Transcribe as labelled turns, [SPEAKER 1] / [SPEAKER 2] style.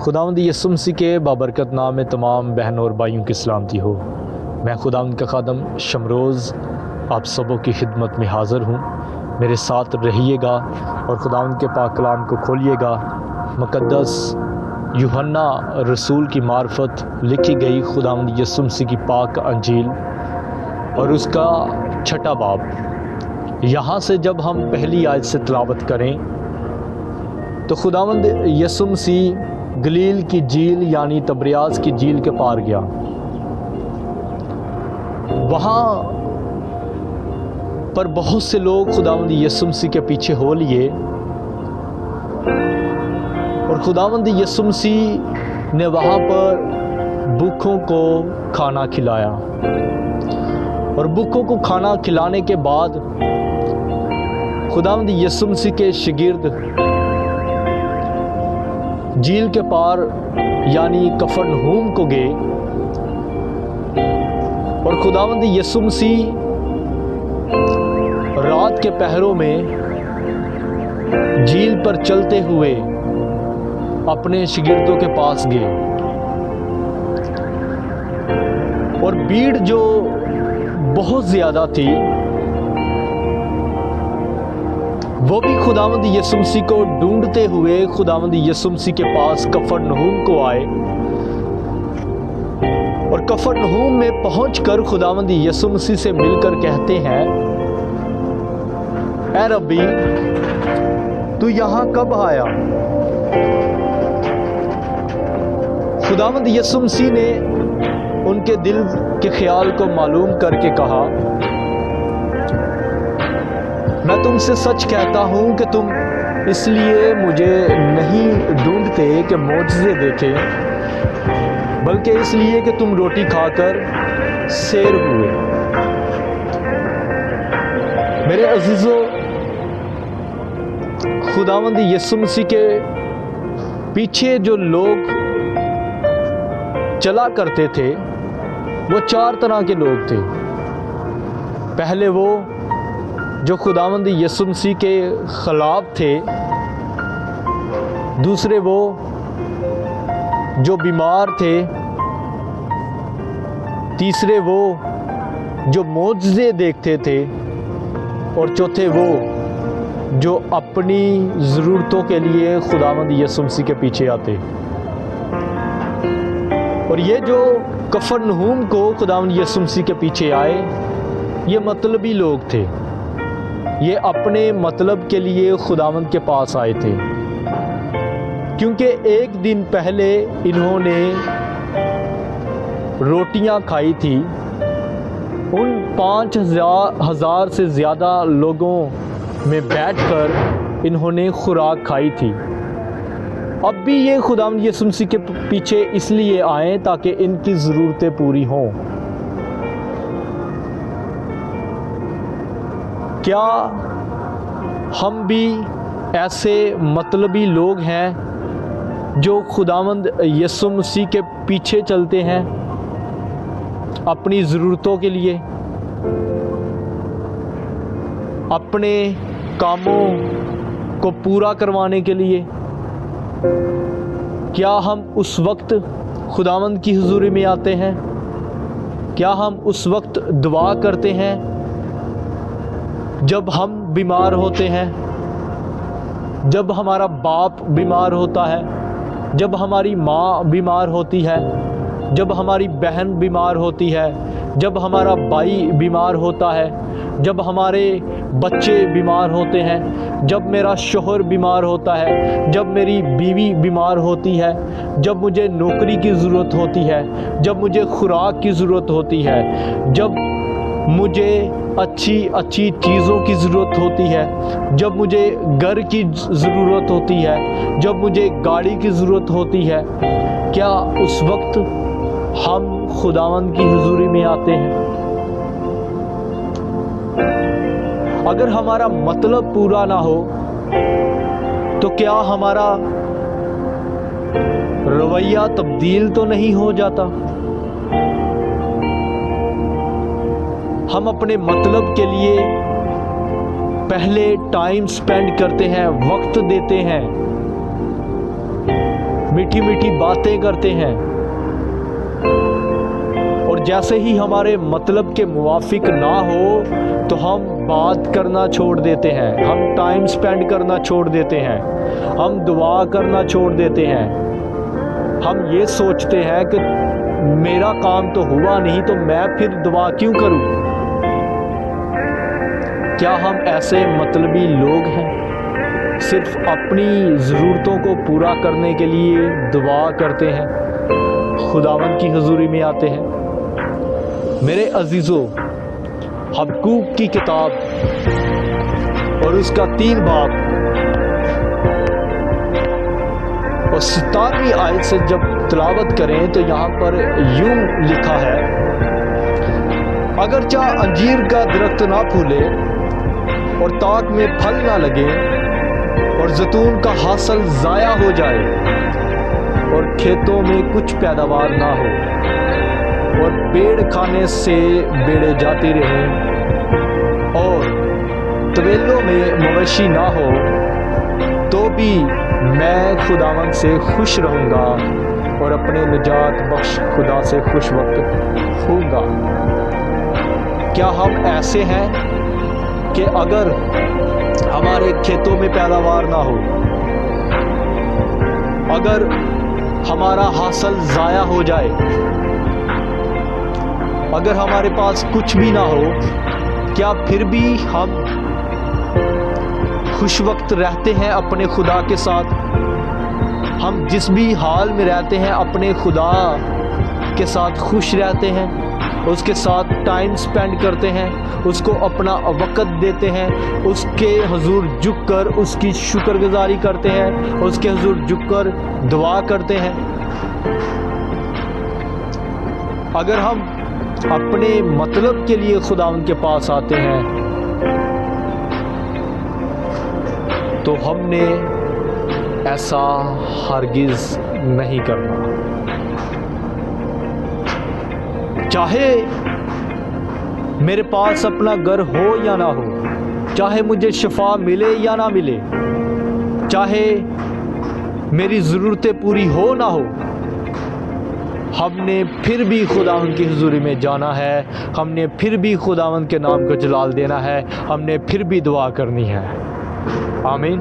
[SPEAKER 1] खुदावंद यीशु मसीह के बाबरकत नाम में तमाम बहनों और भाइयों की सलामती हो। मैं खुदावंद का खादम शमरोज़ आप सबों की खिदमत में हाज़िर हूँ। मेरे साथ रहिएगा और खुदावंद के पाक कलाम को खोलिएगा। मुक़द्दस यूहन्ना रसूल की मार्फत लिखी गई खुदावंद यीशु मसीह की पाक अंजील और उसका 6वां बाब। यहाँ से जब हम पहली आयत से तिलावत करें तो खुदावंद यीशु मसीह गलील की झील यानी तबरियास की झील के पार गया। वहाँ पर बहुत से लोग खुदावंद यीशु मसीह के पीछे हो लिए और खुदावंद यीशु मसीह ने वहाँ पर भूखों को खाना खिलाया और भूखों को खाना खिलाने के बाद खुदावंद यीशु मसीह के शागिर्द झील के पार यानी कफरनहूम को गए और खुदावंद यीशु मसीह रात के पहरों में झील पर चलते हुए अपने शागिर्दों के पास गए और भीड़ जो बहुत ज़्यादा थी वो भी खुदावंद यीशु मसीह को ढूंढते हुए खुदावंद यीशु मसीह के पास कफरनहूम को आए और कफरनहूम में पहुंचकर खुदावंद यीशु मसीह से मिलकर कहते हैं, ऐ रब्बी तू यहाँ कब आया? खुदावंद यीशु मसीह ने उनके दिल के ख्याल को मालूम करके कहा, मैं तुमसे सच कहता हूँ कि तुम इसलिए मुझे नहीं ढूंढते कि मौजज़े देखे, बल्कि इसलिए कि तुम रोटी खाकर सैर हुए। मेरे अजीज़ों, खुदावंद यीशु मसीह के पीछे जो लोग चला करते थे वो 4 तरह के लोग थे। पहले वो जो खुदावंद यीशु मसीह के ख़िलाफ़ थे, दूसरे वो जो बीमार थे, तीसरे वो जो मौजज़े देखते थे और चौथे वो जो अपनी ज़रूरतों के लिए खुदावंद यीशु मसीह के पीछे आते। और ये जो कफरनहूम को खुदावंद यीशु मसीह के पीछे आए, ये मतलबी लोग थे। ये अपने मतलब के लिए खुदावंद के पास आए थे, क्योंकि एक दिन पहले इन्होंने रोटियां खाई थी। उन 5,000 से ज़्यादा लोगों में बैठकर इन्होंने खुराक खाई थी। अब भी ये खुदावंद यीशु मसीह के पीछे इसलिए आए ताकि इनकी ज़रूरतें पूरी हों। क्या हम भी ऐसे मतलबी लोग हैं जो खुदावंद यीशु मसीह के पीछे चलते हैं अपनी ज़रूरतों के लिए, अपने कामों को पूरा करवाने के लिए? क्या हम उस वक्त खुदावंद की हुजूरी में आते हैं? क्या हम उस वक्त दुआ करते हैं जब हम बीमार होते हैं, जब हमारा बाप बीमार होता है, जब हमारी माँ बीमार होती है, जब हमारी बहन बीमार होती है, जब हमारा भाई बीमार होता है, जब हमारे बच्चे बीमार होते हैं, जब मेरा शौहर बीमार होता है, जब मेरी बीवी बीमार होती है, जब मुझे नौकरी की ज़रूरत होती है, जब मुझे खुराक की ज़रूरत होती है, जब मुझे अच्छी चीज़ों की ज़रूरत होती है, जब मुझे घर की ज़रूरत होती है, जब मुझे गाड़ी की ज़रूरत होती है, क्या उस वक्त हम खुदावंद की हुजूरी में आते हैं? अगर हमारा मतलब पूरा ना हो तो क्या हमारा रवैया तब्दील तो नहीं हो जाता? हम अपने मतलब के लिए पहले टाइम स्पेंड करते हैं, वक्त देते हैं। मीठी मीठी बातें करते हैं, और जैसे ही हमारे मतलब के मुवाफिक ना हो तो हम बात करना छोड़ देते हैं, हम टाइम स्पेंड करना छोड़ देते हैं, हम दुआ करना छोड़ देते हैं। हम ये सोचते हैं कि मेरा काम तो हुआ नहीं तो मैं फिर दुआ क्यों करूं। क्या हम ऐसे मतलबी लोग हैं, सिर्फ अपनी ज़रूरतों को पूरा करने के लिए दुआ करते हैं, खुदावंद की हुजूरी में आते हैं। मेरे अजीज़ों, हबक्कूक की किताब और उसका 3 बाब और 17वीं आयत से जब तिलावत करें तो यहाँ पर यूं लिखा है, अगर चाहे अंजीर का दरख्त ना फूले और ताक में फल ना लगे और जैतून का हासिल ज़ाया हो जाए और खेतों में कुछ पैदावार ना हो और पेड़ खाने से बेड़े जाती रहें और तवेलों में मवेशी ना हो, तो भी मैं खुदावंद से खुश रहूँगा और अपने निजात बख्श खुदा से खुश वक्त होऊंगा। क्या हम ऐसे हैं कि अगर हमारे खेतों में पैदावार ना हो, अगर हमारा हासिल ज़ाया हो जाए, अगर हमारे पास कुछ भी ना हो, क्या फिर भी हम खुश वक्त रहते हैं अपने खुदा के साथ? हम जिस भी हाल में रहते हैं अपने खुदा के साथ खुश रहते हैं, उसके साथ टाइम स्पेंड करते हैं, उसको अपना वक़्त देते हैं, उसके हुजूर झुककर उसकी शुक्रगुजारी करते हैं, उसके हुजूर झुककर दुआ करते हैं। अगर हम अपने मतलब के लिए खुदावंद के पास आते हैं तो हमने ऐसा हरगिज़ नहीं करना। चाहे मेरे पास अपना घर हो या ना हो, चाहे मुझे शिफा मिले या ना मिले, चाहे मेरी ज़रूरतें पूरी हो ना हो, हमने फिर भी खुदावंद की हुजूरी में जाना है, हमने फिर भी खुदावंद के नाम को जलाल देना है, हमने फिर भी दुआ करनी है। आमीन।